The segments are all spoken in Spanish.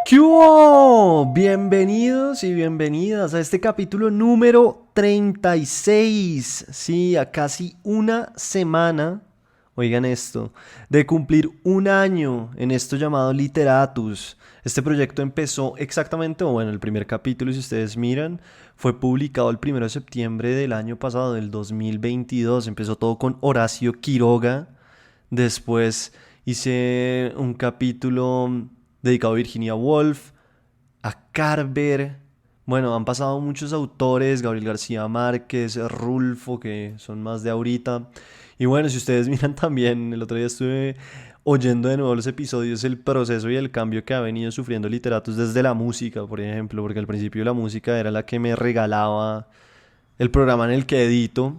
¿Qué hubo? Bienvenidos y bienvenidas a este capítulo número 36. Sí, a casi una semana, oigan esto, de cumplir un año en esto llamado Literatus. Este proyecto empezó exactamente, o bueno, el primer capítulo, si ustedes miran, fue publicado el 1 de septiembre del año pasado, del 2022. Empezó todo con Horacio Quiroga. Después hice un capítulo dedicado a Virginia Woolf, a Carver. Bueno, han pasado muchos autores, Gabriel García Márquez, Rulfo, que son más de ahorita. Y bueno, si ustedes miran también, el otro día estuve oyendo de nuevo los episodios, el proceso y el cambio que ha venido sufriendo Literatus desde la música, por ejemplo, porque al principio la música era la que me regalaba el programa en el que edito.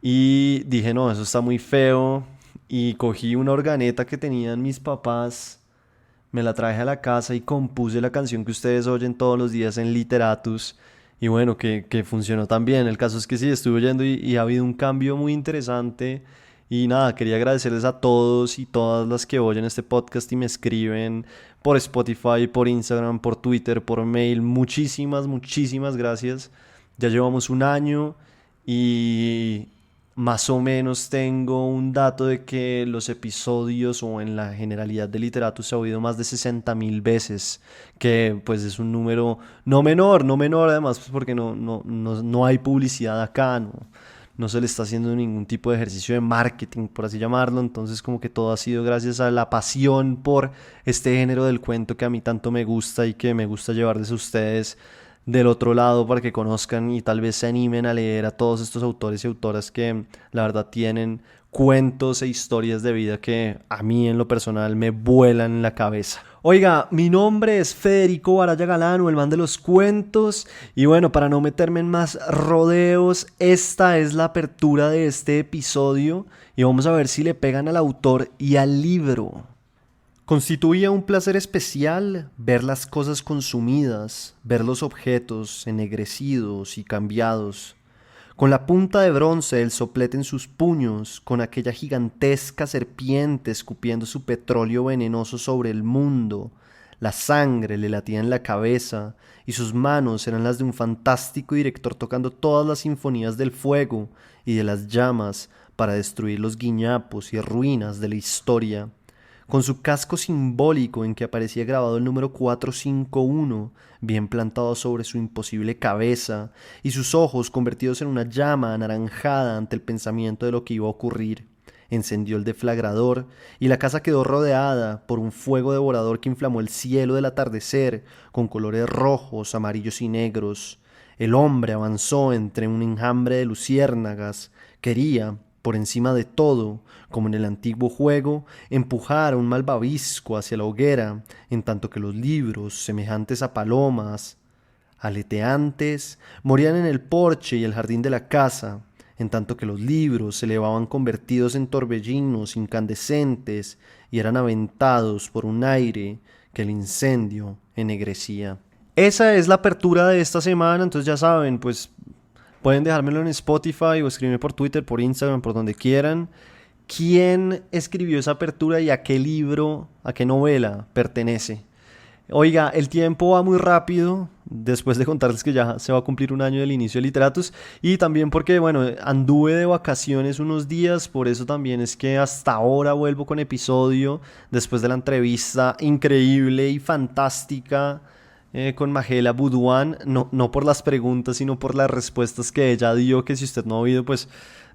Y dije, no, eso está muy feo. Y cogí una organeta que tenían mis papás, me la traje a la casa y compuse la canción que ustedes oyen todos los días en Literatus. Y bueno, que funcionó tan bien. El caso es que sí, estuve oyendo y ha habido un cambio muy interesante. Y nada, quería agradecerles a todos y todas las que oyen este podcast y me escriben por Spotify, por Instagram, por Twitter, por mail. Muchísimas, muchísimas gracias. Ya llevamos un año y más o menos tengo un dato de que los episodios o en la generalidad de Literatus se ha oído más de 60.000 veces, que pues es un número no menor además, pues porque no hay publicidad acá, no se le está haciendo ningún tipo de ejercicio de marketing, por así llamarlo. Entonces como que todo ha sido gracias a la pasión por este género del cuento que a mí tanto me gusta y que me gusta llevarles a ustedes del otro lado para que conozcan y tal vez se animen a leer a todos estos autores y autoras que la verdad tienen cuentos e historias de vida que a mí en lo personal me vuelan la cabeza. Oiga, mi nombre es Federico Baraya Galano, el man de los cuentos, y bueno, para no meterme en más rodeos, esta es la apertura de este episodio y vamos a ver si le pegan al autor y al libro. Constituía un placer especial ver las cosas consumidas, ver los objetos ennegrecidos y cambiados. Con la punta de bronce del soplete en sus puños, con aquella gigantesca serpiente escupiendo su petróleo venenoso sobre el mundo, la sangre le latía en la cabeza y sus manos eran las de un fantástico director tocando todas las sinfonías del fuego y de las llamas para destruir los guiñapos y ruinas de la historia. Con su casco simbólico en que aparecía grabado el número 451, bien plantado sobre su imposible cabeza, y sus ojos convertidos en una llama anaranjada ante el pensamiento de lo que iba a ocurrir. Encendió el deflagrador, y la casa quedó rodeada por un fuego devorador que inflamó el cielo del atardecer con colores rojos, amarillos y negros. El hombre avanzó entre un enjambre de luciérnagas. Quería, por encima de todo, como en el antiguo juego, empujar a un malvavisco hacia la hoguera, en tanto que los libros, semejantes a palomas, aleteantes, morían en el porche y el jardín de la casa, en tanto que los libros se elevaban convertidos en torbellinos incandescentes y eran aventados por un aire que el incendio ennegrecía. Esa es la apertura de esta semana, entonces ya saben, pues pueden dejármelo en Spotify o escribirme por Twitter, por Instagram, por donde quieran. ¿Quién escribió esa apertura y a qué libro, a qué novela pertenece? Oiga, el tiempo va muy rápido, después de contarles que ya se va a cumplir un año del inicio de Literatus, y también porque, bueno, anduve de vacaciones unos días, por eso también es que hasta ahora vuelvo con episodio, después de la entrevista increíble y fantástica con Magela Buduan, no por las preguntas, sino por las respuestas que ella dio, que si usted no ha oído, pues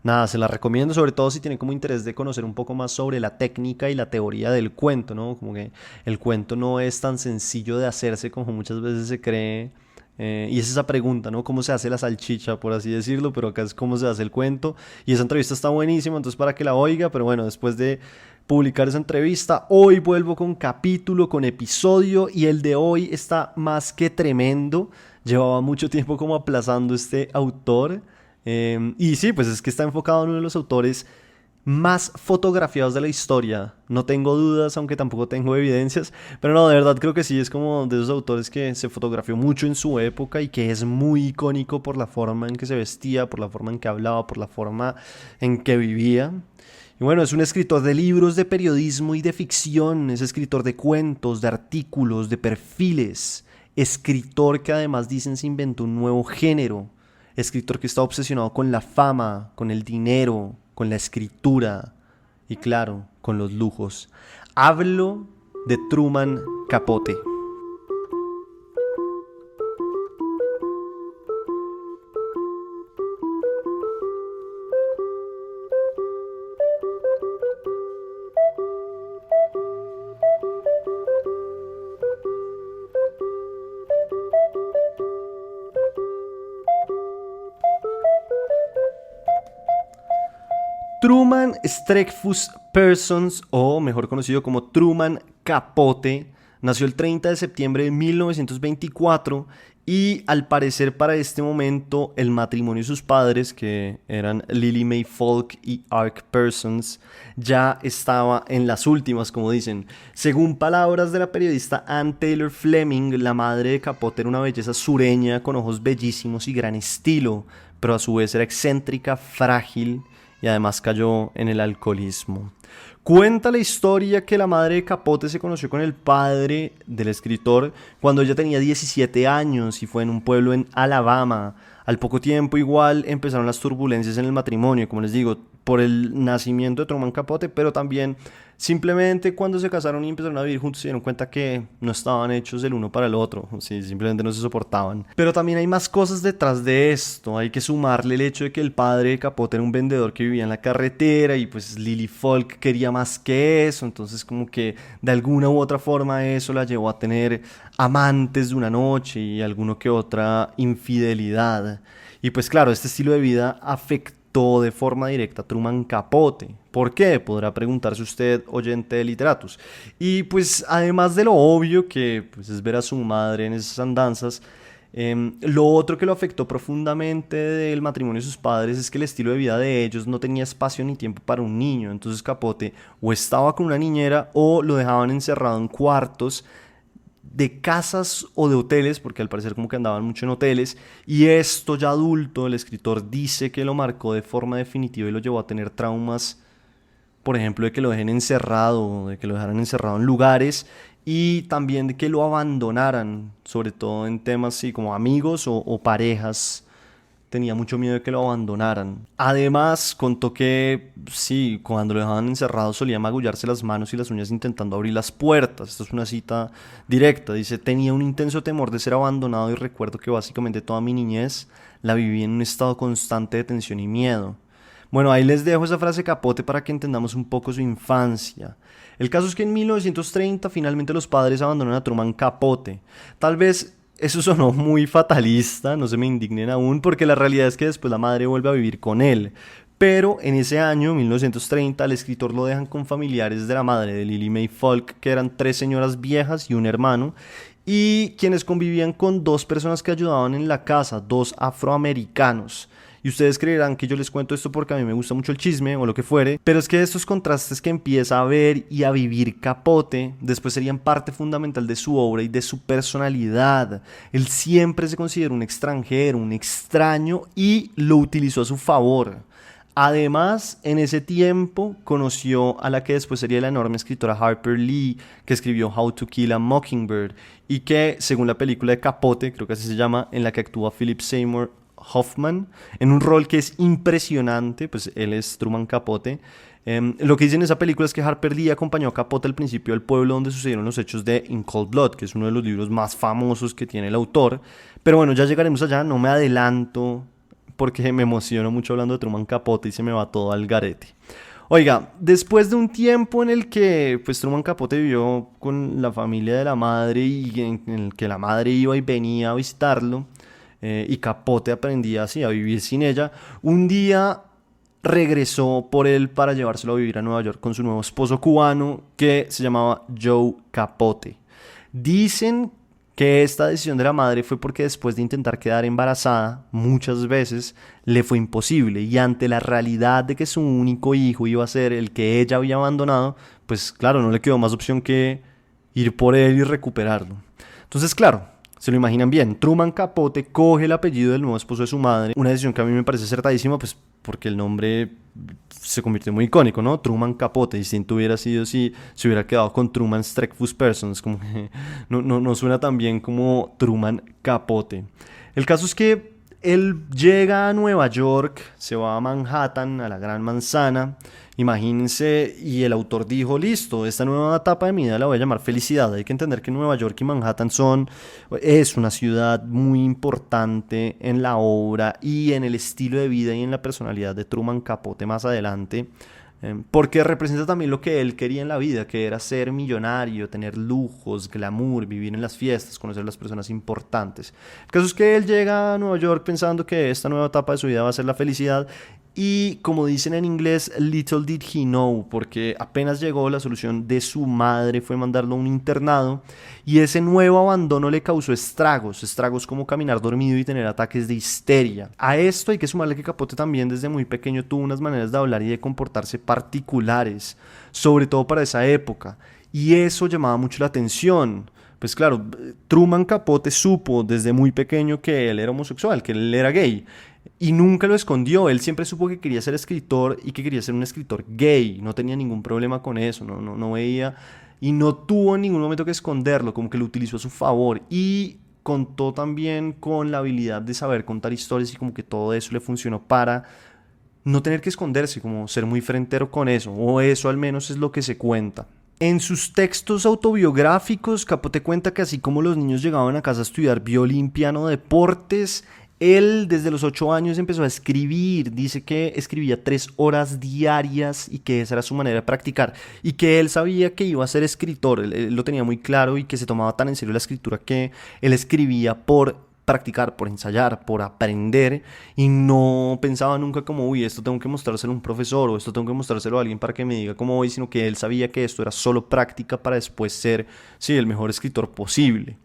nada, se la recomiendo, sobre todo si tiene como interés de conocer un poco más sobre la técnica y la teoría del cuento, ¿no? Como que el cuento no es tan sencillo de hacerse como muchas veces se cree. Y es esa pregunta, ¿no? ¿Cómo se hace la salchicha, por así decirlo? Pero acá es cómo se hace el cuento. Y esa entrevista está buenísima, entonces para que la oiga. Pero bueno, después de publicar esa entrevista, hoy vuelvo con capítulo, con episodio. Y el de hoy está más que tremendo. Llevaba mucho tiempo como aplazando este autor. Y sí, pues es que está enfocado en uno de los autores más fotografiados de la historia. No tengo dudas, aunque tampoco tengo evidencias, pero no, de verdad creo que sí, es como de esos autores que se fotografió mucho en su época y que es muy icónico por la forma en que se vestía, por la forma en que hablaba, por la forma en que vivía. Y bueno, es un escritor de libros de periodismo y de ficción, es escritor de cuentos, de artículos, de perfiles, escritor que además dicen se inventó un nuevo género, escritor que está obsesionado con la fama, con el dinero, con la escritura y claro, con los lujos. Hablo de Truman Capote. Truman Streckfus Persons, o mejor conocido como Truman Capote, nació el 30 de septiembre de 1924 y al parecer para este momento el matrimonio de sus padres, que eran Lily Mae Falk y Ark Persons, ya estaba en las últimas, como dicen. Según palabras de la periodista Ann Taylor Fleming, la madre de Capote era una belleza sureña con ojos bellísimos y gran estilo, pero a su vez era excéntrica, frágil y además cayó en el alcoholismo. Cuenta la historia que la madre de Capote se conoció con el padre del escritor cuando ella tenía 17 años y fue en un pueblo en Alabama. Al poco tiempo igual empezaron las turbulencias en el matrimonio, como les digo, por el nacimiento de Truman Capote, pero también simplemente cuando se casaron y empezaron a vivir juntos se dieron cuenta que no estaban hechos el uno para el otro, sí, simplemente no se soportaban. Pero también hay más cosas detrás de esto, hay que sumarle el hecho de que el padre de Capote era un vendedor que vivía en la carretera y pues Lily Falk quería más que eso, entonces como que de alguna u otra forma eso la llevó a tener amantes de una noche y alguno que otra infidelidad. Y pues claro, este estilo de vida afectó de forma directa a Truman Capote. ¿Por qué? Podrá preguntarse usted, oyente de Literatus. Y pues además de lo obvio que pues, es ver a su madre en esas andanzas, lo otro que lo afectó profundamente del matrimonio de sus padres es que el estilo de vida de ellos no tenía espacio ni tiempo para un niño. Entonces Capote o estaba con una niñera o lo dejaban encerrado en cuartos de casas o de hoteles, porque al parecer como que andaban mucho en hoteles, y esto ya adulto, el escritor dice que lo marcó de forma definitiva y lo llevó a tener traumas, por ejemplo, de que lo dejen encerrado, de que lo dejaran encerrado en lugares, y también de que lo abandonaran, sobre todo en temas así como amigos o parejas. Tenía mucho miedo de que lo abandonaran. Además, contó que sí, cuando lo dejaban encerrado solía magullarse las manos y las uñas intentando abrir las puertas. Esto es una cita directa. Dice, tenía un intenso temor de ser abandonado y recuerdo que básicamente toda mi niñez la viví en un estado constante de tensión y miedo. Bueno, ahí les dejo esa frase Capote para que entendamos un poco su infancia. El caso es que en 1930 finalmente los padres abandonan a Truman Capote. Tal vez eso sonó muy fatalista, no se me indignen aún, porque la realidad es que después la madre vuelve a vivir con él. Pero en ese año, 1930, al escritor lo dejan con familiares de la madre de Lily Mae Falk, que eran 3 señoras viejas y un hermano, y quienes convivían con 2 personas que ayudaban en la casa, 2 afroamericanos. Y ustedes creerán que yo les cuento esto porque a mí me gusta mucho el chisme o lo que fuere, pero es que estos contrastes que empieza a ver y a vivir Capote después serían parte fundamental de su obra y de su personalidad. Él siempre se consideró un extranjero, un extraño y lo utilizó a su favor. Además, en ese tiempo conoció a la que después sería la enorme escritora Harper Lee, que escribió How to Kill a Mockingbird y que, según la película de Capote, creo que así se llama, en la que actúa Philip Seymour Hoffman, en un rol que es impresionante, pues él es Truman Capote. Lo que dice en esa película es que Harper Lee acompañó a Capote al principio del pueblo donde sucedieron los hechos de In Cold Blood, que es uno de los libros más famosos que tiene el autor. Pero bueno, ya llegaremos allá, no me adelanto porque me emociono mucho hablando de Truman Capote y se me va todo al garete. Oiga, después de un tiempo en el que pues, Truman Capote vivió con la familia de la madre y en el que la madre iba y venía a visitarlo, y Capote aprendía así a vivir sin ella, un día regresó por él para llevárselo a vivir a Nueva York con su nuevo esposo cubano que se llamaba Joe Capote. Dicen que esta decisión de la madre fue porque después de intentar quedar embarazada muchas veces le fue imposible y ante la realidad de que su único hijo iba a ser el que ella había abandonado, pues claro, no le quedó más opción que ir por él y recuperarlo. Entonces claro, se lo imaginan bien, Truman Capote coge el apellido del nuevo esposo de su madre, una decisión que a mí me parece acertadísima, pues porque el nombre se convirtió muy icónico, ¿no? Truman Capote. Distinto hubiera sido si se hubiera quedado con Truman Streckfus Persons, como que no suena tan bien como Truman Capote. El caso es que él llega a Nueva York, se va a Manhattan, a la Gran Manzana, imagínense, y el autor dijo, listo, esta nueva etapa de mi vida la voy a llamar felicidad. Hay que entender que Nueva York y Manhattan es una ciudad muy importante en la obra y en el estilo de vida y en la personalidad de Truman Capote más adelante. Porque representa también lo que él quería en la vida, que era ser millonario, tener lujos, glamour, vivir en las fiestas, conocer a las personas importantes. El caso es que él llega a Nueva York pensando que esta nueva etapa de su vida va a ser la felicidad y, como dicen en inglés, little did he know, porque apenas llegó, la solución de su madre fue mandarlo a un internado y ese nuevo abandono le causó estragos como caminar dormido y tener ataques de histeria. A esto hay que sumarle que Capote también desde muy pequeño tuvo unas maneras de hablar y de comportarse particulares, sobre todo para esa época, y eso llamaba mucho la atención. Pues claro, Truman Capote supo desde muy pequeño que él era homosexual, que él era gay. Y nunca lo escondió, él siempre supo que quería ser escritor y que quería ser un escritor gay, no tenía ningún problema con eso, no veía y no tuvo en ningún momento que esconderlo, como que lo utilizó a su favor y contó también con la habilidad de saber contar historias y como que todo eso le funcionó para no tener que esconderse, como ser muy frentero con eso, o eso al menos es lo que se cuenta. En sus textos autobiográficos, Capote cuenta que así como los niños llegaban a casa a estudiar violín, piano, deportes, él desde los 8 años empezó a escribir. Dice que escribía 3 horas diarias y que esa era su manera de practicar. Y que él sabía que iba a ser escritor, él lo tenía muy claro y que se tomaba tan en serio la escritura que él escribía por practicar, por ensayar, por aprender y no pensaba nunca como, uy, esto tengo que mostrárselo a un profesor o esto tengo que mostrárselo a alguien para que me diga cómo voy, sino que él sabía que esto era solo práctica para después ser, sí, el mejor escritor posible.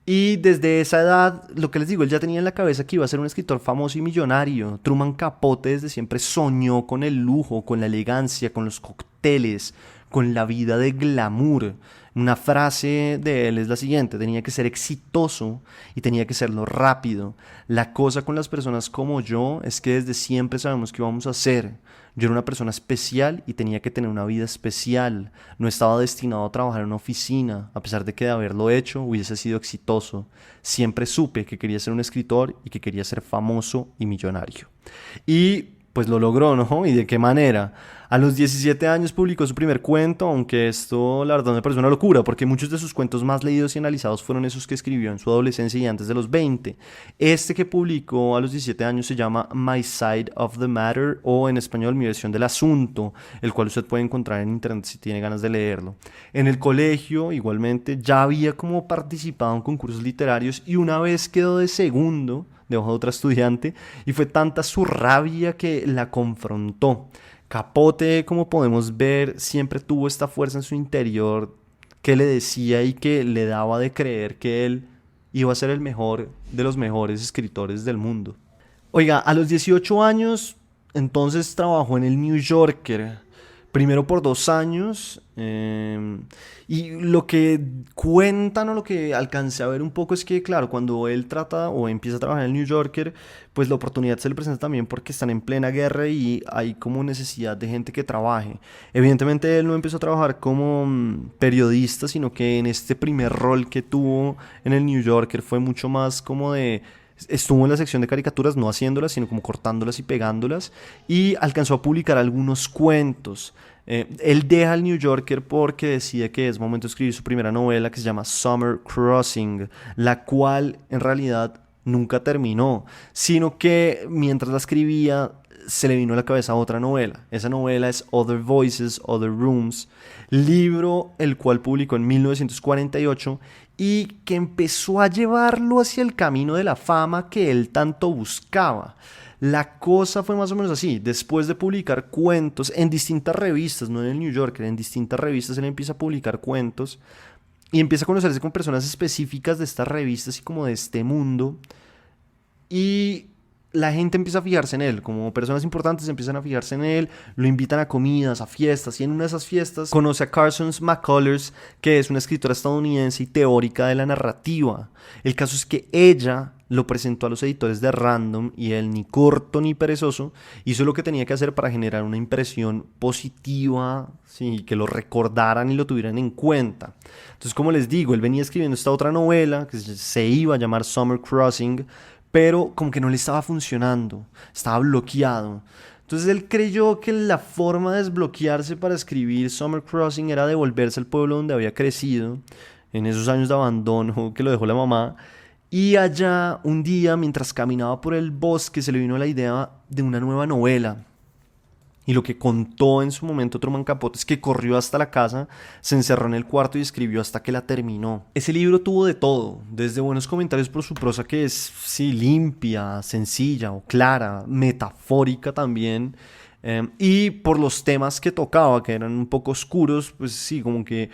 Y desde esa edad, lo que les digo, él ya tenía en la cabeza que iba a ser un escritor famoso y millonario. Truman Capote desde siempre soñó con el lujo, con la elegancia, con los cócteles, con la vida de glamour. Una frase de él es la siguiente: tenía que ser exitoso y tenía que serlo rápido. La cosa con las personas como yo es que desde siempre sabemos qué vamos a hacer. Yo era una persona especial y tenía que tener una vida especial. No estaba destinado a trabajar en una oficina, a pesar de que de haberlo hecho hubiese sido exitoso. Siempre supe que quería ser un escritor y que quería ser famoso y millonario. Y pues lo logró, ¿no? ¿Y de qué manera? A los 17 años publicó su primer cuento, aunque esto la verdad me parece una locura, porque muchos de sus cuentos más leídos y analizados fueron esos que escribió en su adolescencia y antes de los 20. Este que publicó a los 17 años se llama My Side of the Matter, o en español Mi versión del asunto, el cual usted puede encontrar en internet si tiene ganas de leerlo. En el colegio, igualmente, ya había como participado en concursos literarios y una vez quedó de segundo debajo de otra estudiante, y fue tanta su rabia que la confrontó. Capote, como podemos ver, siempre tuvo esta fuerza en su interior que le decía y que le daba de creer que él iba a ser el mejor de los mejores escritores del mundo. Oiga, a los 18 años, entonces trabajó en el New Yorker, primero por 2 años, y lo que cuentan o lo que alcancé a ver un poco es que, claro, cuando él trata o empieza a trabajar en el New Yorker, pues la oportunidad se le presenta también porque están en plena guerra y hay como necesidad de gente que trabaje. Evidentemente él no empezó a trabajar como periodista, sino que en este primer rol que tuvo en el New Yorker fue mucho más como de... Estuvo en la sección de caricaturas, no haciéndolas, sino como cortándolas y pegándolas, y alcanzó a publicar algunos cuentos. Él deja el New Yorker porque decide que es momento de escribir su primera novela, que se llama Summer Crossing, la cual en realidad nunca terminó, sino que mientras la escribía se le vino a la cabeza otra novela. Esa novela es Other Voices, Other Rooms, libro el cual publicó en 1948 y que empezó a llevarlo hacia el camino de la fama que él tanto buscaba. La cosa fue más o menos así: después de publicar cuentos en distintas revistas, no en el New Yorker, en distintas revistas él empieza a publicar cuentos y empieza a conocerse con personas específicas de estas revistas y como de este mundo, y la gente empieza a fijarse en él, como personas importantes empiezan a fijarse en él, lo invitan a comidas, a fiestas, y en una de esas fiestas conoce a Carson McCullers, que es una escritora estadounidense y teórica de la narrativa. El caso es que ella lo presentó a los editores de Random y él, ni corto ni perezoso, hizo lo que tenía que hacer para generar una impresión positiva, sí, que lo recordaran y lo tuvieran en cuenta. Entonces, como les digo, él venía escribiendo esta otra novela que se iba a llamar Summer Crossing, pero como que no le estaba funcionando, estaba bloqueado. Entonces él creyó que la forma de desbloquearse para escribir Summer Crossing era devolverse al pueblo donde había crecido, en esos años de abandono que lo dejó la mamá. Y allá, un día, mientras caminaba por el bosque, se le vino la idea de una nueva novela. Y lo que contó en su momento Truman Capote es que corrió hasta la casa, se encerró en el cuarto y escribió hasta que la terminó. Ese libro tuvo de todo, desde buenos comentarios por su prosa que es, sí, limpia, sencilla o clara, metafórica también, y por los temas que tocaba, que eran un poco oscuros, pues sí, como que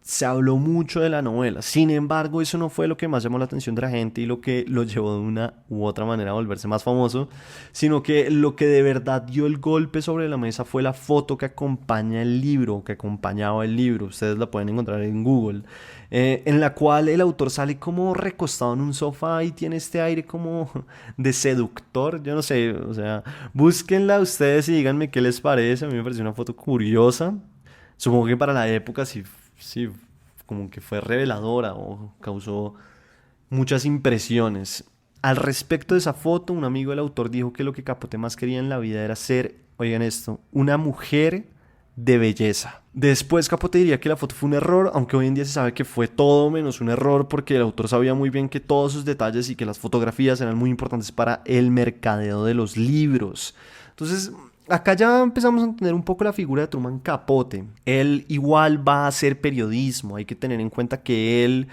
se habló mucho de la novela. Sin embargo, eso no fue lo que más llamó la atención de la gente y lo que lo llevó de una u otra manera a volverse más famoso, sino que lo que de verdad dio el golpe sobre la mesa fue la foto que acompaña el libro, que acompañaba el libro. Ustedes la pueden encontrar en Google, en la cual el autor sale como recostado en un sofá y tiene este aire como de seductor. Yo no sé, o sea, búsquenla ustedes y díganme qué les parece. A mí me pareció una foto curiosa. Supongo que para la época sí, como que fue reveladora o causó muchas impresiones. Al respecto de esa foto, un amigo del autor dijo que lo que Capote más quería en la vida era ser, oigan esto, una mujer de belleza. Después Capote diría que la foto fue un error, aunque hoy en día se sabe que fue todo menos un error porque el autor sabía muy bien que todos sus detalles y que las fotografías eran muy importantes para el mercadeo de los libros. Entonces, acá ya empezamos a entender un poco la figura de Truman Capote. Él igual va a hacer periodismo. Hay que tener en cuenta que él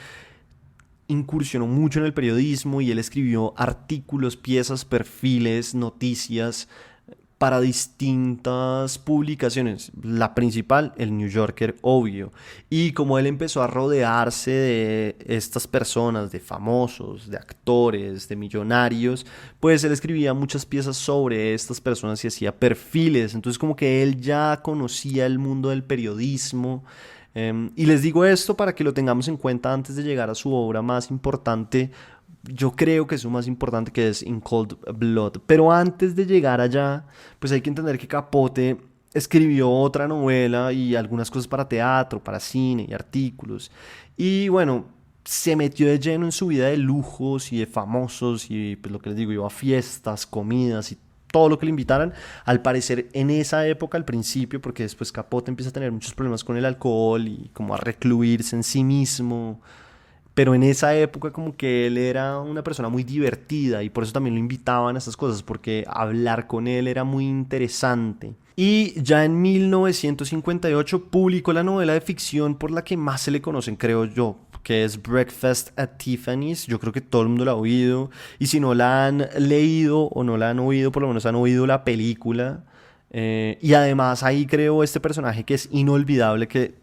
incursionó mucho en el periodismo y él escribió artículos, piezas, perfiles, noticias para distintas publicaciones. La principal, el New Yorker, obvio. Y como él empezó a rodearse de estas personas, de famosos, de actores, de millonarios, pues él escribía muchas piezas sobre estas personas y hacía perfiles. Entonces como que él ya conocía el mundo del periodismo. Y les digo esto para que lo tengamos en cuenta antes de llegar a su obra más importante. Yo creo que es lo más importante, que es In Cold Blood. Pero antes de llegar allá, pues hay que entender que Capote escribió otra novela y algunas cosas para teatro, para cine y artículos. Y bueno, se metió de lleno en su vida de lujos y de famosos y pues lo que les digo, iba a fiestas, comidas y todo lo que le invitaran. Al parecer en esa época, al principio, porque después Capote empieza a tener muchos problemas con el alcohol y como a recluirse en sí mismo, pero en esa época como que él era una persona muy divertida y por eso también lo invitaban a estas cosas, porque hablar con él era muy interesante. Y ya en 1958 publicó la novela de ficción por la que más se le conocen, creo yo, que es Breakfast at Tiffany's. Yo creo que todo el mundo la ha oído, y si no la han leído o no la han oído, por lo menos han oído la película. Y además ahí creo este personaje que es inolvidable, que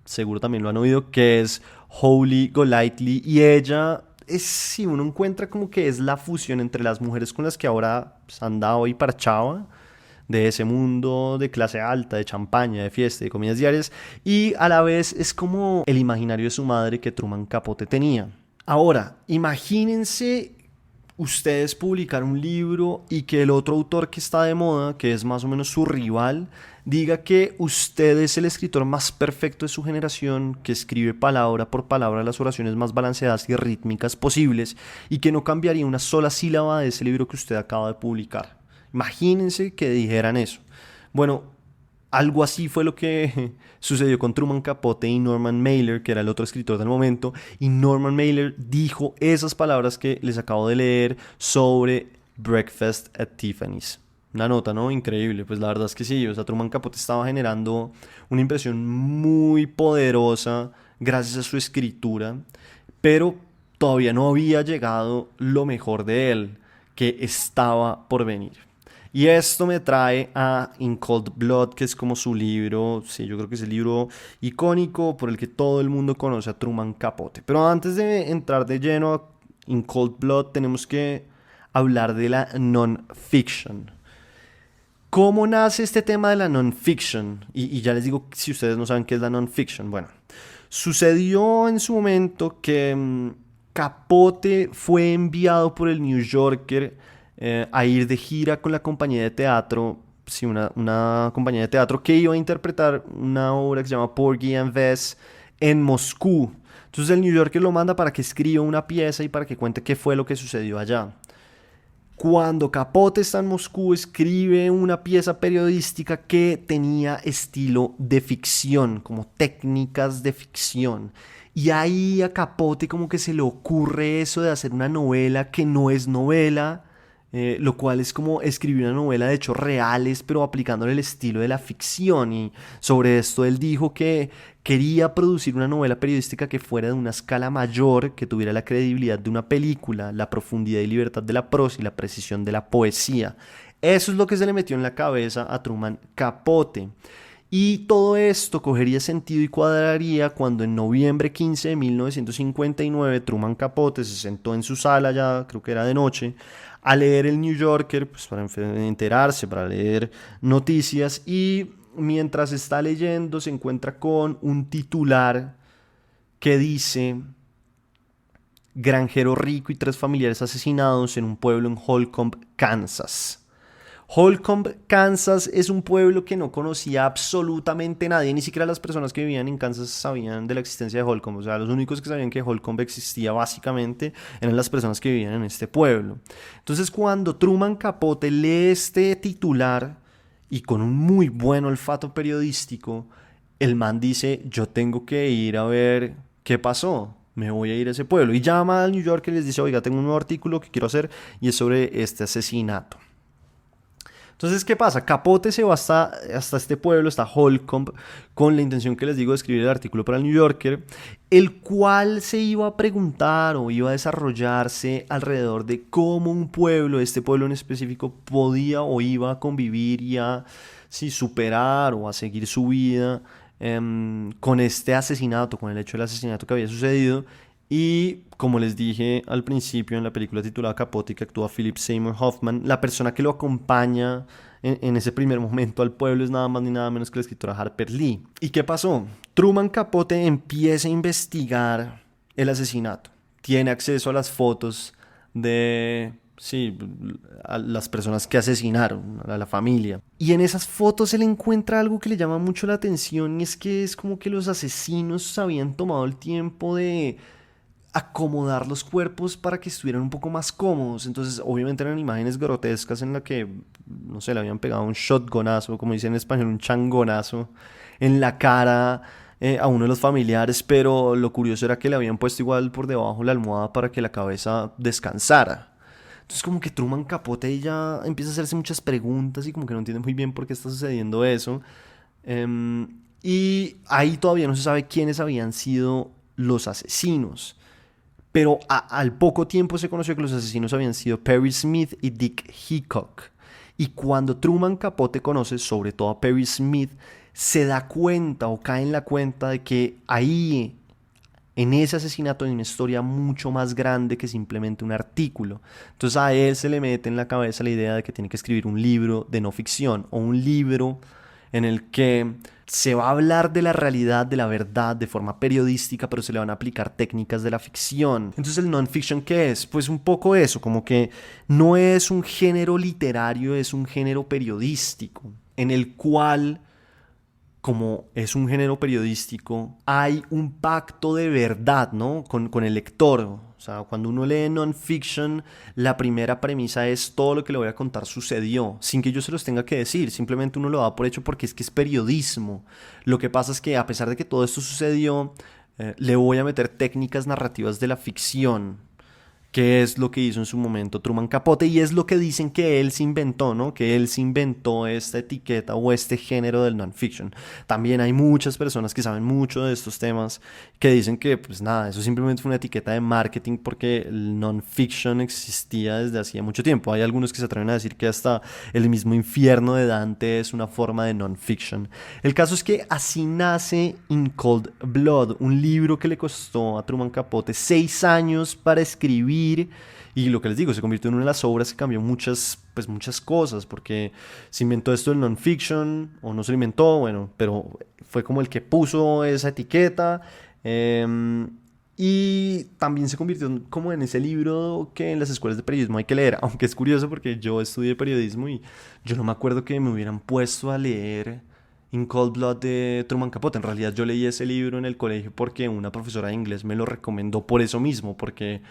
seguro también lo han oído, que es Holly Golightly, y ella es, si uno encuentra como que es la fusión entre las mujeres con las que ahora pues, andaba y parchaba, de ese mundo de clase alta, de champaña, de fiesta, de comidas diarias, y a la vez es como el imaginario de su madre que Truman Capote tenía. Ahora, imagínense ustedes publicar un libro y que el otro autor que está de moda, que es más o menos su rival, diga que usted es el escritor más perfecto de su generación, que escribe palabra por palabra las oraciones más balanceadas y rítmicas posibles y que no cambiaría una sola sílaba de ese libro que usted acaba de publicar. Imagínense que dijeran eso. Bueno, algo así fue lo que sucedió con Truman Capote y Norman Mailer, que era el otro escritor del momento. Y Norman Mailer dijo esas palabras que les acabo de leer sobre Breakfast at Tiffany's. Una nota, ¿no? Increíble. Pues la verdad es que sí. O sea, Truman Capote estaba generando una impresión muy poderosa gracias a su escritura. Pero todavía no había llegado lo mejor de él, que estaba por venir. Y esto me trae a In Cold Blood, que es como su libro, sí, yo creo que es el libro icónico por el que todo el mundo conoce a Truman Capote. Pero antes de entrar de lleno a In Cold Blood, tenemos que hablar de la non-fiction. ¿Cómo nace este tema de la non-fiction? Y ya les digo, si ustedes no saben qué es la non-fiction, bueno, sucedió en su momento que Capote fue enviado por el New Yorker a ir de gira con la compañía de teatro, sí, una compañía de teatro que iba a interpretar una obra que se llama Porgy and Bess en Moscú. Entonces el New Yorker lo manda para que escriba una pieza y para que cuente qué fue lo que sucedió allá. Cuando Capote está en Moscú, escribe una pieza periodística que tenía estilo de ficción, como técnicas de ficción. Y ahí a Capote como que se le ocurre eso de hacer una novela que no es novela, lo cual es como escribir una novela de hechos reales, pero aplicándole el estilo de la ficción. Y sobre esto él dijo que quería producir una novela periodística que fuera de una escala mayor, que tuviera la credibilidad de una película, la profundidad y libertad de la prosa y la precisión de la poesía. Eso es lo que se le metió en la cabeza a Truman Capote. Y todo esto cogería sentido y cuadraría cuando en noviembre 15 de 1959 Truman Capote se sentó en su sala, ya creo que era de noche, a leer el New Yorker, pues para enterarse, para leer noticias, y mientras está leyendo se encuentra con un titular que dice: granjero rico y 3 familiares asesinados en un pueblo en Holcomb, Kansas. Holcomb, Kansas es un pueblo que no conocía absolutamente nadie, ni siquiera las personas que vivían en Kansas sabían de la existencia de Holcomb. O sea, los únicos que sabían que Holcomb existía básicamente eran las personas que vivían en este pueblo. Entonces, cuando Truman Capote lee este titular y con un muy buen olfato periodístico, el man dice: yo tengo que ir a ver qué pasó, me voy a ir a ese pueblo. Y llama al New Yorker y les dice: oiga, tengo un nuevo artículo que quiero hacer y es sobre este asesinato. Entonces, ¿qué pasa? Capote se va hasta este pueblo, hasta Holcomb, con la intención que les digo de escribir el artículo para el New Yorker, el cual se iba a preguntar o iba a desarrollarse alrededor de cómo un pueblo, este pueblo en específico, podía o iba a convivir y a superar o a seguir su vida con este asesinato, con el hecho del asesinato que había sucedido. Y como les dije al principio en la película titulada Capote, que actúa Philip Seymour Hoffman, la persona que lo acompaña en ese primer momento al pueblo es nada más ni nada menos que la escritora Harper Lee. ¿Y qué pasó? Truman Capote empieza a investigar el asesinato. Tiene acceso a las fotos de a las personas que asesinaron, a la familia. Y en esas fotos él encuentra algo que le llama mucho la atención, y es que es como que los asesinos habían tomado el tiempo de acomodar los cuerpos para que estuvieran un poco más cómodos. Entonces, obviamente eran imágenes grotescas en las que, no sé, le habían pegado un shotgunazo, como dicen en español, un changonazo en la cara a uno de los familiares, pero lo curioso era que le habían puesto igual por debajo la almohada para que la cabeza descansara. Entonces como que Truman Capote ya empieza a hacerse muchas preguntas y como que no entiende muy bien por qué está sucediendo eso. Y ahí todavía no se sabe quiénes habían sido los asesinos. Pero al poco tiempo se conoció que los asesinos habían sido Perry Smith y Dick Hickok. Y cuando Truman Capote conoce sobre todo a Perry Smith, se da cuenta o cae en la cuenta de que ahí, en ese asesinato, hay una historia mucho más grande que simplemente un artículo. Entonces a él se le mete en la cabeza la idea de que tiene que escribir un libro de no ficción, o un libro en el que se va a hablar de la realidad, de la verdad, de forma periodística, pero se le van a aplicar técnicas de la ficción. Entonces, ¿el non-fiction qué es? Pues un poco eso, como que no es un género literario, es un género periodístico, en el cual, como es un género periodístico, hay un pacto de verdad, ¿no? Con el lector. O sea, cuando uno lee non-fiction, la primera premisa es: todo lo que le voy a contar sucedió, sin que yo se los tenga que decir. Simplemente uno lo da por hecho porque es que es periodismo. Lo que pasa es que, a pesar de que todo esto sucedió, le voy a meter técnicas narrativas de la ficción, que es lo que hizo en su momento Truman Capote, y es lo que dicen que él se inventó, ¿no? Que él se inventó esta etiqueta o este género del non-fiction. También hay muchas personas que saben mucho de estos temas que dicen que, pues nada, eso simplemente fue una etiqueta de marketing porque el non-fiction existía desde hacía mucho tiempo. Hay algunos que se atreven a decir que hasta el mismo infierno de Dante es una forma de non-fiction. El caso es que así nace In Cold Blood, un libro que le costó a Truman Capote 6 años para escribir. Y lo que les digo, se convirtió en una de las obras que cambió muchas cosas, porque se inventó esto del non-fiction, o no se lo inventó, bueno, pero fue como el que puso esa etiqueta. Y también se convirtió como en ese libro que en las escuelas de periodismo hay que leer, aunque es curioso porque yo estudié periodismo y yo no me acuerdo que me hubieran puesto a leer In Cold Blood de Truman Capote. En realidad yo leí ese libro en el colegio porque una profesora de inglés me lo recomendó por eso mismo, porque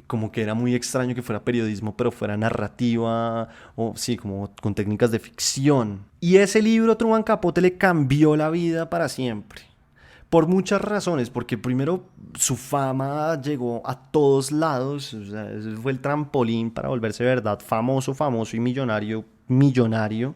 como que era muy extraño que fuera periodismo, pero fuera narrativa o sí, como con técnicas de ficción. Y ese libro Truman Capote le cambió la vida para siempre. Por muchas razones, porque primero su fama llegó a todos lados, o sea, ese fue el trampolín para volverse verdad famoso, famoso y millonario, millonario.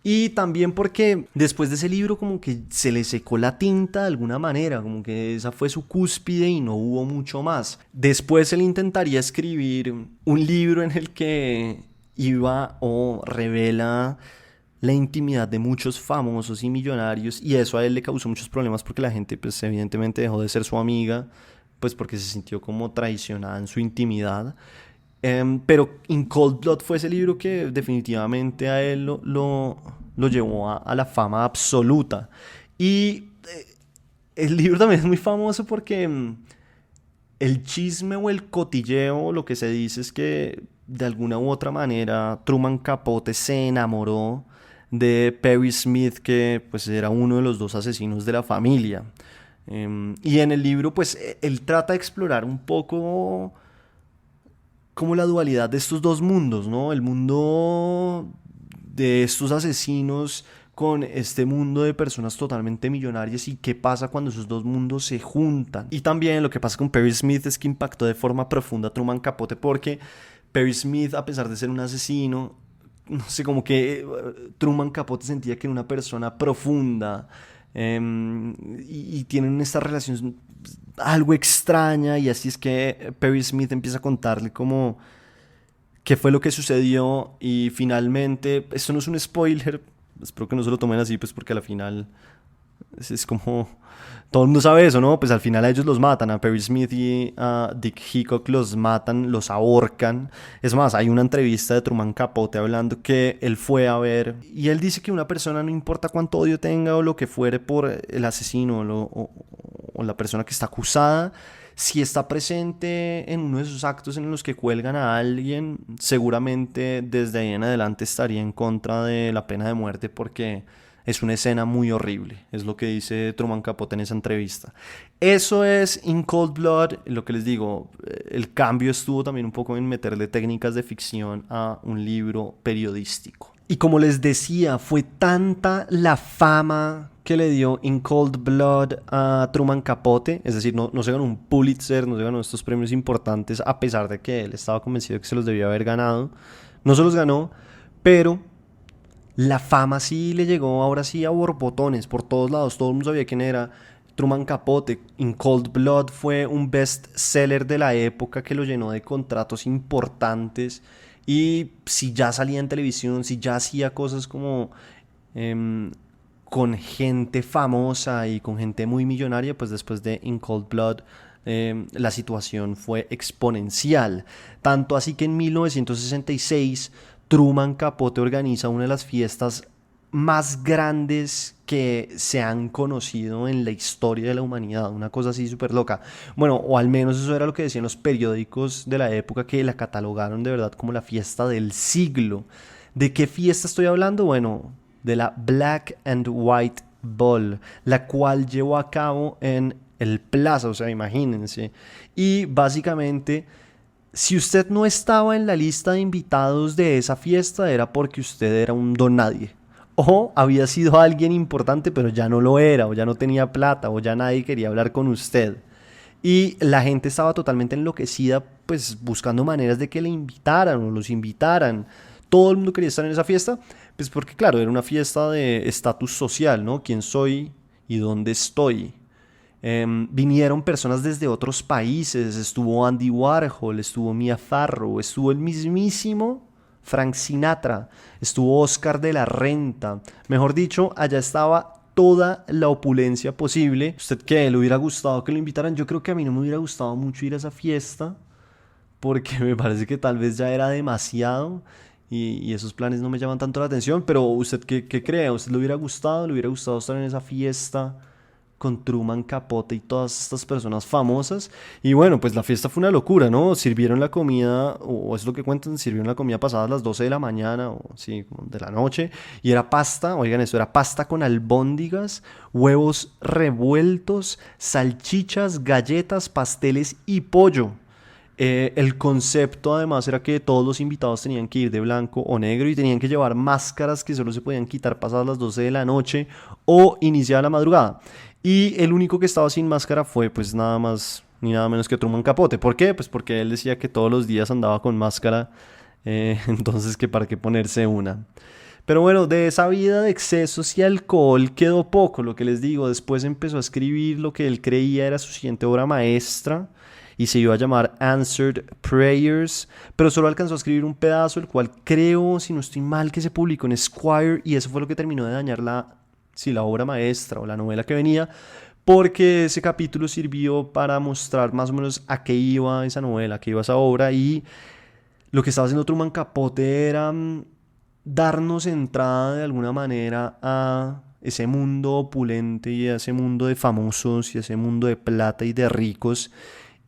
Y también porque después de ese libro como que se le secó la tinta de alguna manera, como que esa fue su cúspide y no hubo mucho más. Después él intentaría escribir un libro en el que iba o revela la intimidad de muchos famosos y millonarios, y eso a él le causó muchos problemas porque la gente pues evidentemente dejó de ser su amiga, pues porque se sintió como traicionada en su intimidad. Pero In Cold Blood fue ese libro que definitivamente a él lo llevó a la fama absoluta. Y el libro también es muy famoso porque el chisme o el cotilleo, lo que se dice es que de alguna u otra manera Truman Capote se enamoró de Perry Smith, que pues era uno de los dos asesinos de la familia. Y en el libro pues él trata de explorar un poco como la dualidad de estos dos mundos, ¿no? El mundo de estos asesinos con este mundo de personas totalmente millonarias y qué pasa cuando esos dos mundos se juntan. Y también lo que pasa con Perry Smith es que impactó de forma profunda a Truman Capote porque Perry Smith, a pesar de ser un asesino, no sé, como que Truman Capote sentía que era una persona profunda, y tienen esta relación algo extraña, y así es que Perry Smith empieza a contarle como qué fue lo que sucedió y finalmente, esto no es un spoiler, espero que no se lo tomen así, pues porque al final es como... Todo el mundo sabe eso, ¿no? Pues al final a ellos los matan, a Perry Smith y a Dick Hickok los matan, los ahorcan. Es más, hay una entrevista de Truman Capote hablando que él fue a ver y él dice que una persona, no importa cuánto odio tenga o lo que fuere por el asesino o la persona que está acusada, si está presente en uno de esos actos en los que cuelgan a alguien, seguramente desde ahí en adelante estaría en contra de la pena de muerte porque es una escena muy horrible, es lo que dice Truman Capote en esa entrevista. Eso es In Cold Blood, lo que les digo, el cambio estuvo también un poco en meterle técnicas de ficción a un libro periodístico. Y como les decía, fue tanta la fama que le dio In Cold Blood a Truman Capote, es decir, no se ganó un Pulitzer, no se ganó estos premios importantes, a pesar de que él estaba convencido de que se los debía haber ganado. No se los ganó, pero la fama sí le llegó ahora sí a borbotones por todos lados. Todo el mundo sabía quién era Truman Capote. In Cold Blood fue un best seller de la época que lo llenó de contratos importantes. Y si ya salía en televisión, si ya hacía cosas como con gente famosa y con gente muy millonaria, pues después de In Cold Blood la situación fue exponencial. Tanto así que en 1966 Truman Capote organiza una de las fiestas más grandes que se han conocido en la historia de la humanidad, una cosa así súper loca. Bueno, o al menos eso era lo que decían los periódicos de la época, que la catalogaron de verdad como la fiesta del siglo. ¿De qué fiesta estoy hablando? Bueno, de la Black and White Ball, la cual llevó a cabo en el Plaza, o sea, imagínense. Y básicamente, si usted no estaba en la lista de invitados de esa fiesta, era porque usted era un don nadie. O había sido alguien importante, pero ya no lo era, o ya no tenía plata, o ya nadie quería hablar con usted. Y la gente estaba totalmente enloquecida, pues buscando maneras de que le invitaran o los invitaran. Todo el mundo quería estar en esa fiesta, pues porque claro, era una fiesta de estatus social, ¿no? ¿Quién soy y dónde estoy? Vinieron personas desde otros países, estuvo Andy Warhol, estuvo Mia Farrow, estuvo el mismísimo Frank Sinatra, estuvo Oscar de la Renta, mejor dicho, allá estaba toda la opulencia posible. ¿Usted qué? ¿Le hubiera gustado que lo invitaran? Yo creo que a mí no me hubiera gustado mucho ir a esa fiesta, porque me parece que tal vez ya era demasiado y esos planes no me llaman tanto la atención, pero ¿usted qué cree? ¿A usted le hubiera gustado? ¿Le hubiera gustado estar en esa fiesta con Truman Capote y todas estas personas famosas. Y bueno, pues la fiesta fue una locura, ¿no? Sirvieron la comida, o es lo que cuentan, sirvieron la comida pasada a las 12 de la mañana, o sí, como de la noche. Y era pasta, oigan, eso era pasta con albóndigas, huevos revueltos, salchichas, galletas, pasteles y pollo. El concepto además era que todos los invitados tenían que ir de blanco o negro y tenían que llevar máscaras que solo se podían quitar pasadas las 12 de la noche o iniciada la madrugada. Y el único que estaba sin máscara fue pues nada más ni nada menos que Truman Capote. ¿Por qué? Pues porque él decía que todos los días andaba con máscara, entonces que para qué ponerse una. Pero bueno, de esa vida de excesos y alcohol quedó poco, lo que les digo. Después empezó a escribir lo que él creía era su siguiente obra maestra y se iba a llamar Answered Prayers, pero solo alcanzó a escribir un pedazo, el cual creo, si no estoy mal, que se publicó en Esquire y eso fue lo que terminó de dañar la obra maestra o la novela que venía, porque ese capítulo sirvió para mostrar más o menos a qué iba esa novela, a qué iba esa obra y lo que estaba haciendo Truman Capote era darnos entrada de alguna manera a ese mundo opulente y a ese mundo de famosos y a ese mundo de plata y de ricos.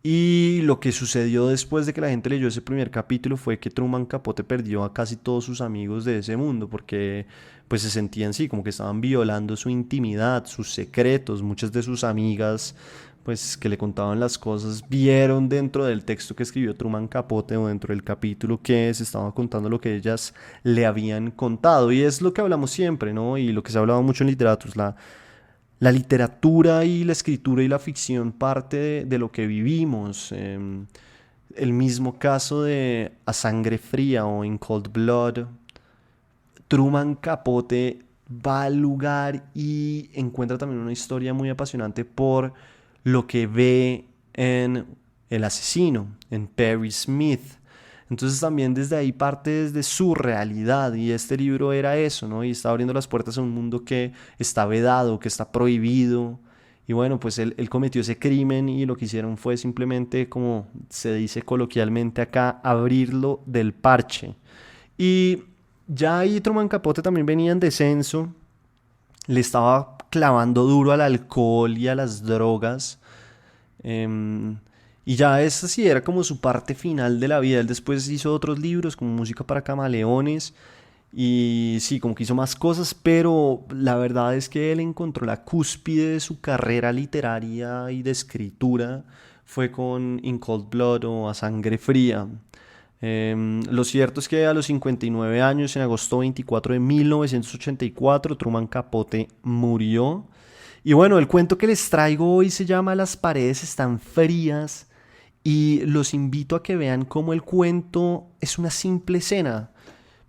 Y lo que sucedió después de que la gente leyó ese primer capítulo fue que Truman Capote perdió a casi todos sus amigos de ese mundo porque pues se sentían así como que estaban violando su intimidad, sus secretos. Muchas de sus amigas pues que le contaban las cosas vieron dentro del texto que escribió Truman Capote o dentro del capítulo que se estaba contando lo que ellas le habían contado. Y es lo que hablamos siempre, ¿no? Y lo que se ha hablado mucho en literatura, la literatura y la escritura y la ficción parte de lo que vivimos. El mismo caso de A Sangre Fría o In Cold Blood. Truman Capote va al lugar y encuentra también una historia muy apasionante por lo que ve en el asesino, en Perry Smith. Entonces también desde ahí parte desde su realidad y este libro era eso, ¿no? Y está abriendo las puertas a un mundo que está vedado, que está prohibido. Y bueno, pues él cometió ese crimen y lo que hicieron fue simplemente, como se dice coloquialmente acá, abrirlo del parche. Y ya ahí Truman Capote también venía en descenso, le estaba clavando duro al alcohol y a las drogas. Em, y ya esa sí era como su parte final de la vida. Él después hizo otros libros como Música para Camaleones y sí, como que hizo más cosas, pero la verdad es que él encontró la cúspide de su carrera literaria y de escritura fue con In Cold Blood o A Sangre Fría. Lo cierto es que a los 59 años, en agosto 24 de 1984, Truman Capote murió. Y bueno, el cuento que les traigo hoy se llama Las paredes están frías y los invito a que vean cómo el cuento es una simple escena,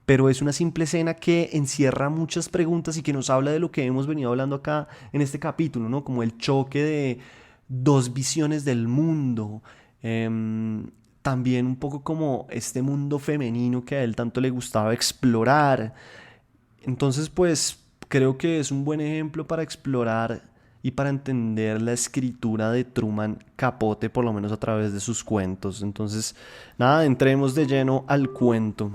pero es una simple escena que encierra muchas preguntas y que nos habla de lo que hemos venido hablando acá en este capítulo, ¿no? Como el choque de dos visiones del mundo. También un poco como este mundo femenino que a él tanto le gustaba explorar. Entonces, pues creo que es un buen ejemplo para explorar y para entender la escritura de Truman Capote, por lo menos a través de sus cuentos. Entonces, nada, entremos de lleno al cuento.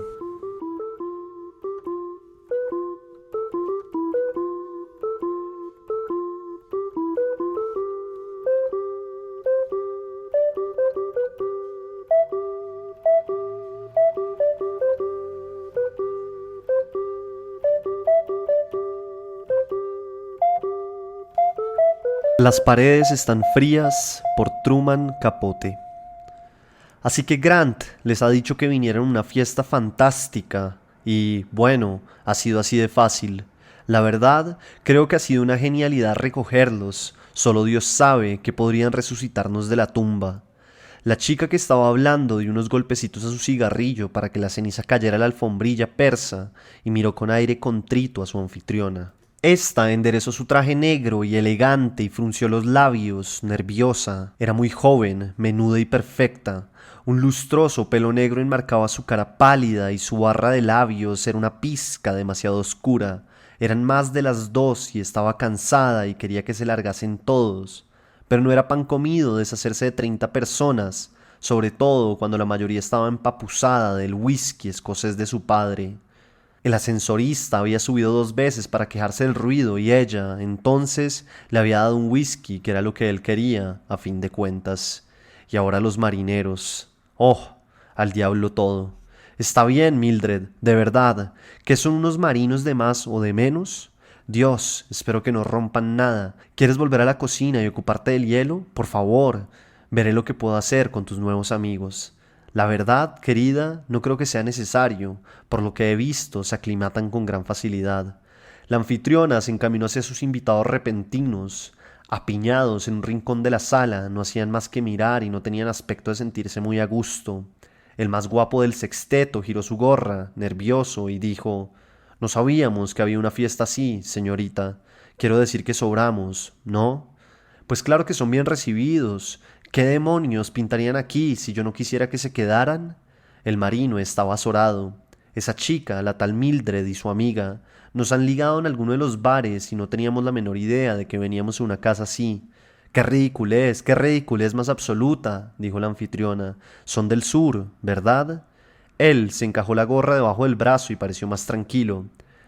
Las paredes están frías por Truman Capote. Así que Grant les ha dicho que vinieran a una fiesta fantástica y, bueno, ha sido así de fácil. La verdad, creo que ha sido una genialidad recogerlos. Solo Dios sabe que podrían resucitarnos de la tumba. La chica que estaba hablando dio unos golpecitos a su cigarrillo para que la ceniza cayera a la alfombrilla persa y miró con aire contrito a su anfitriona. Esta enderezó su traje negro y elegante y frunció los labios, nerviosa. Era muy joven, menuda y perfecta. Un lustroso pelo negro enmarcaba su cara pálida y su barra de labios era una pizca demasiado oscura. Eran más de las 2 y estaba cansada y quería que se largasen todos. Pero no era pan comido deshacerse de 30 personas, sobre todo cuando la mayoría estaba empapuzada del whisky escocés de su padre. El ascensorista había subido 2 veces para quejarse del ruido y ella, entonces, le había dado un whisky, que era lo que él quería, a fin de cuentas. Y ahora los marineros. Oh, al diablo todo. Está bien, Mildred, de verdad. ¿Qué son unos marinos de más o de menos? Dios, espero que no rompan nada. ¿Quieres volver a la cocina y ocuparte del hielo? Por favor. Veré lo que puedo hacer con tus nuevos amigos. La verdad, querida, no creo que sea necesario. Por lo que he visto, se aclimatan con gran facilidad. La anfitriona se encaminó hacia sus invitados repentinos. Apiñados en un rincón de la sala, no hacían más que mirar y no tenían aspecto de sentirse muy a gusto. El más guapo del sexteto giró su gorra, nervioso, y dijo: «No sabíamos que había una fiesta así, señorita. Quiero decir que sobramos, ¿no? Pues claro que son bien recibidos. ¿Qué demonios pintarían aquí si yo no quisiera que se quedaran?» El marino estaba azorado. Esa chica, la tal Mildred y su amiga, nos han ligado en alguno de los bares y no teníamos la menor idea de que veníamos a una casa así. Qué ridiculez más absoluta», dijo la anfitriona. «Son del sur, ¿verdad?» Él se encajó la gorra debajo del brazo y pareció más tranquilo.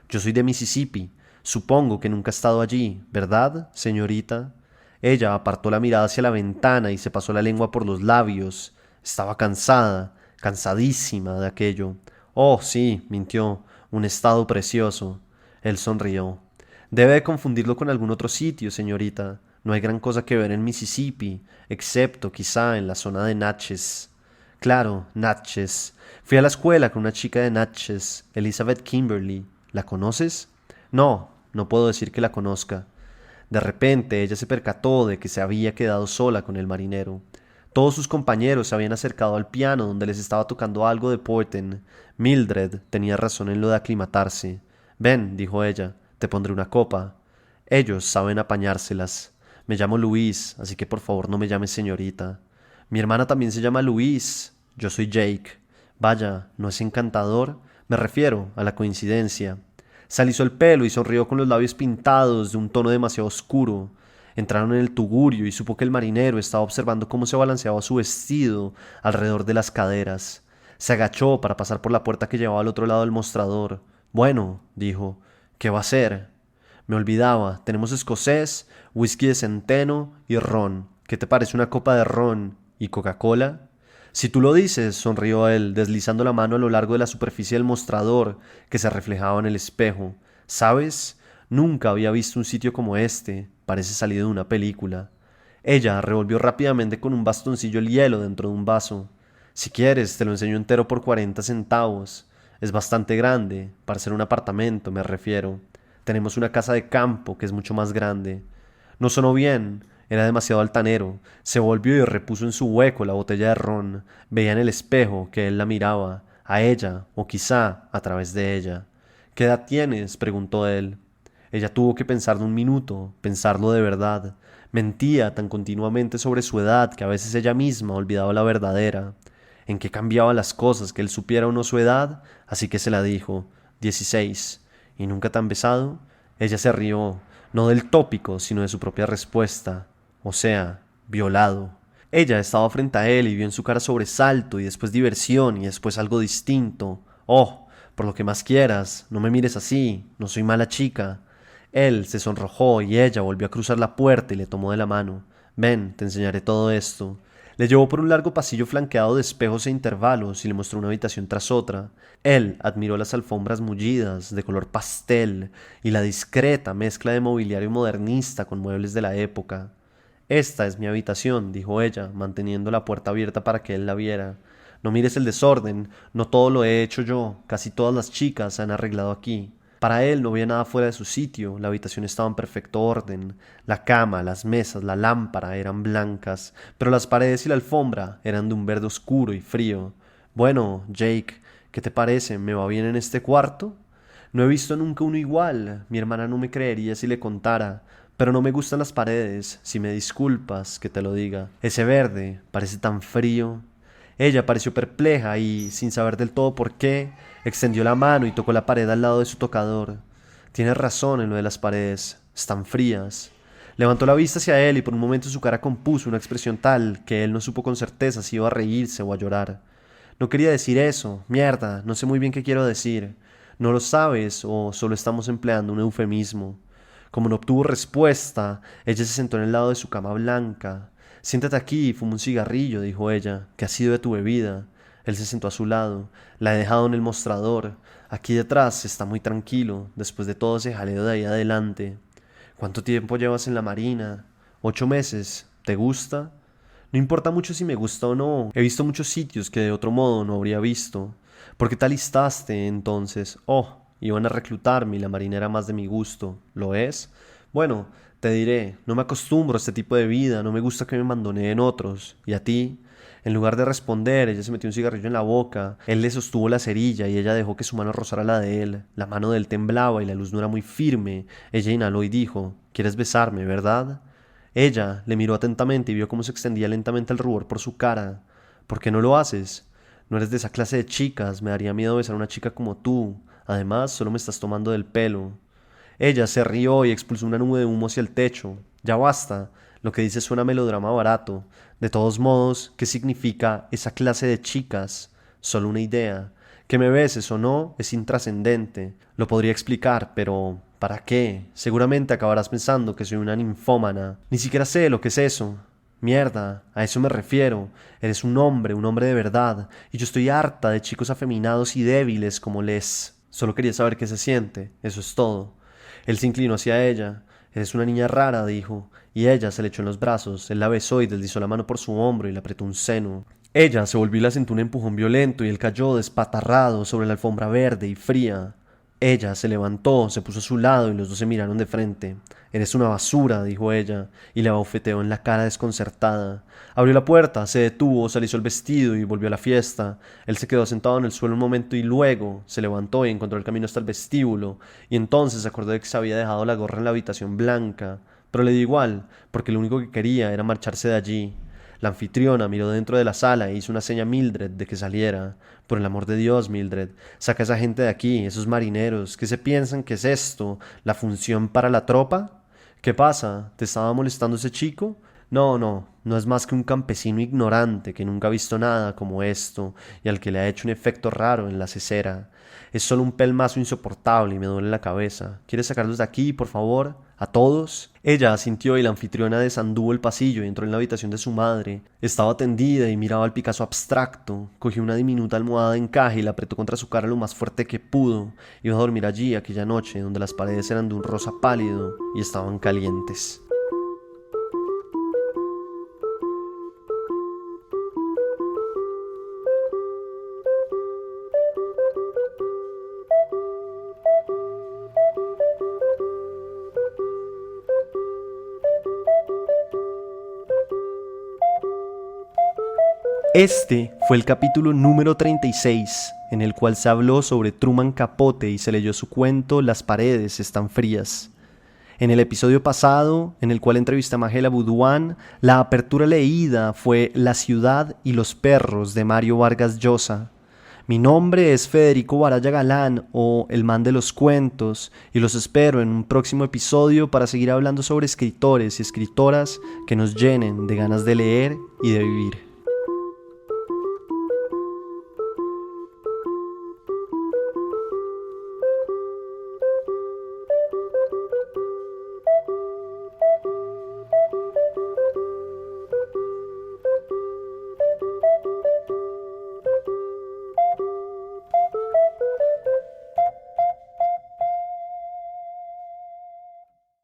«Yo soy de Mississippi. Supongo que nunca ha estado allí, ¿verdad, señorita?» Ella apartó la mirada hacia la ventana y se pasó la lengua por los labios. Estaba cansada, cansadísima de aquello. «Oh, sí», mintió, «un estado precioso». Él sonrió. «Debe de confundirlo con algún otro sitio, señorita. No hay gran cosa que ver en Mississippi, excepto quizá en la zona de Natchez». «Claro, Natchez. Fui a la escuela con una chica de Natchez, Elizabeth Kimberly. ¿La conoces?» «No, no puedo decir que la conozca». De repente ella se percató de que se había quedado sola con el marinero. Todos sus compañeros se habían acercado al piano donde les estaba tocando algo de Porten. Mildred tenía razón en lo de aclimatarse. «Ven», dijo ella, «te pondré una copa». Ellos saben apañárselas. Me llamo Luis, así que por favor no me llames señorita. Mi hermana también se llama Luis. Yo soy Jake. Vaya, ¿no es encantador? Me refiero a la coincidencia. Se alisó el pelo y sonrió con los labios pintados de un tono demasiado oscuro. Entraron en el tugurio y supo que el marinero estaba observando cómo se balanceaba su vestido alrededor de las caderas. Se agachó para pasar por la puerta que llevaba al otro lado del mostrador. «Bueno», dijo, «¿qué va a hacer?» «Me olvidaba, tenemos escocés, whisky de centeno y ron. ¿Qué te parece una copa de ron y Coca-Cola?» «Si tú lo dices», sonrió él, deslizando la mano a lo largo de la superficie del mostrador que se reflejaba en el espejo. «¿Sabes? Nunca había visto un sitio como este. Parece salido de una película». Ella revolvió rápidamente con un bastoncillo el hielo dentro de un vaso. «Si quieres, te lo enseño entero por 40 centavos. Es bastante grande, para ser un apartamento, me refiero. Tenemos una casa de campo que es mucho más grande». No sonó bien. Era demasiado altanero. Se volvió y repuso en su hueco la botella de ron. Veía en el espejo que él la miraba, a ella, o quizá a través de ella. «¿Qué edad tienes?», preguntó él. Ella tuvo que pensarlo un minuto, pensarlo de verdad. Mentía tan continuamente sobre su edad que a veces ella misma olvidaba la verdadera. ¿En qué cambiaban las cosas que él supiera o no su edad? Así que se la dijo: 16. «¿Y nunca te han besado?» Ella se rió, no del tópico, sino de su propia respuesta. O sea, violado. Ella estaba frente a él y vio en su cara sobresalto y después diversión y después algo distinto. «Oh, por lo que más quieras, no me mires así, no soy mala chica». Él se sonrojó y ella volvió a cruzar la puerta y le tomó de la mano. «Ven, te enseñaré todo esto». Le llevó por un largo pasillo flanqueado de espejos e intervalos y le mostró una habitación tras otra. Él admiró las alfombras mullidas, de color pastel, y la discreta mezcla de mobiliario modernista con muebles de la época. «Esta es mi habitación», dijo ella, manteniendo la puerta abierta para que él la viera. «No mires el desorden, no todo lo he hecho yo, casi todas las chicas se han arreglado aquí». Para él no había nada fuera de su sitio, la habitación estaba en perfecto orden. La cama, las mesas, la lámpara eran blancas, pero las paredes y la alfombra eran de un verde oscuro y frío. «Bueno, Jake, ¿qué te parece? ¿Me va bien en este cuarto?» «No he visto nunca uno igual. Mi hermana no me creería si le contara. Pero no me gustan las paredes, si me disculpas que te lo diga. Ese verde parece tan frío». Ella pareció perpleja y, sin saber del todo por qué, extendió la mano y tocó la pared al lado de su tocador. «Tienes razón en lo de las paredes, están frías». Levantó la vista hacia él y por un momento su cara compuso una expresión tal que él no supo con certeza si iba a reírse o a llorar. «No quería decir eso, mierda, no sé muy bien qué quiero decir. ¿No lo sabes o solo estamos empleando un eufemismo? Como no obtuvo respuesta, ella se sentó en el lado de su cama blanca. Siéntate aquí y fuma un cigarrillo, dijo ella. ¿Qué ha sido de tu bebida? Él se sentó a su lado. La he dejado en el mostrador. Aquí detrás está muy tranquilo, después de todo ese jaleo de ahí adelante. ¿Cuánto tiempo llevas en la marina? 8 meses. ¿Te gusta? No importa mucho si me gusta o no. He visto muchos sitios que de otro modo no habría visto. ¿Por qué te alistaste entonces? Oh, iban a reclutarme y la marina era más de mi gusto. ¿Lo es? Bueno, te diré, no me acostumbro a este tipo de vida, no me gusta que me mandoneen otros. ¿Y a ti? En lugar de responder, ella se metió un cigarrillo en la boca. Él le sostuvo la cerilla y ella dejó que su mano rozara la de él. La mano de él temblaba y la luz no era muy firme. Ella inhaló y dijo, ¿quieres besarme, verdad? Ella le miró atentamente y vio cómo se extendía lentamente el rubor por su cara. ¿Por qué no lo haces? No eres de esa clase de chicas, me daría miedo besar a una chica como tú. Además, solo me estás tomando del pelo. Ella se rió y expulsó una nube de humo hacia el techo. Ya basta. Lo que dice suena a melodrama barato. De todos modos, ¿qué significa esa clase de chicas? Solo una idea. Que me beses o no es intrascendente. Lo podría explicar, pero ¿para qué? Seguramente acabarás pensando que soy una ninfómana. Ni siquiera sé lo que es eso. Mierda, a eso me refiero. Eres un hombre de verdad, y yo estoy harta de chicos afeminados y débiles como Les. Solo quería saber qué se siente, eso es todo. Él se inclinó hacia ella. Eres una niña rara, dijo, y ella se le echó en los brazos. Él la besó y deslizó la mano por su hombro y le apretó un seno. Ella se volvió y la sentó un empujón violento y él cayó despatarrado sobre la alfombra verde y fría. Ella se levantó, se puso a su lado y los dos se miraron de frente. Eres una basura, dijo ella, y le abofeteó en la cara desconcertada. Abrió la puerta, se detuvo, se alisó el vestido y volvió a la fiesta. Él se quedó sentado en el suelo un momento y luego se levantó y encontró el camino hasta el vestíbulo, y entonces se acordó de que se había dejado la gorra en la habitación blanca. Pero le dio igual, porque lo único que quería era marcharse de allí. La anfitriona miró dentro de la sala e hizo una seña a Mildred de que saliera. Por el amor de Dios, Mildred, saca a esa gente de aquí, esos marineros. ¿Qué se piensan que es esto? ¿La función para la tropa? ¿Qué pasa? ¿Te estaba molestando ese chico? No es más que un campesino ignorante que nunca ha visto nada como esto y al que le ha hecho un efecto raro en la cesera. Es solo un pelmazo insoportable y me duele la cabeza. ¿Quieres sacarlos de aquí, por favor? ¿A todos? Ella asintió y la anfitriona desanduvo el pasillo y entró en la habitación de su madre. Estaba tendida y miraba al Picasso abstracto. Cogió una diminuta almohada de encaje y la apretó contra su cara lo más fuerte que pudo. Iba a dormir allí aquella noche, donde las paredes eran de un rosa pálido y estaban calientes. Este fue el capítulo número 36, en el cual se habló sobre Truman Capote y se leyó su cuento Las paredes están frías. En el episodio pasado, en el cual entrevisté a Magela Buduán, la apertura leída fue La ciudad y los perros de Mario Vargas Llosa. Mi nombre es Federico Baraya Galán o El Man de los Cuentos y los espero en un próximo episodio para seguir hablando sobre escritores y escritoras que nos llenen de ganas de leer y de vivir.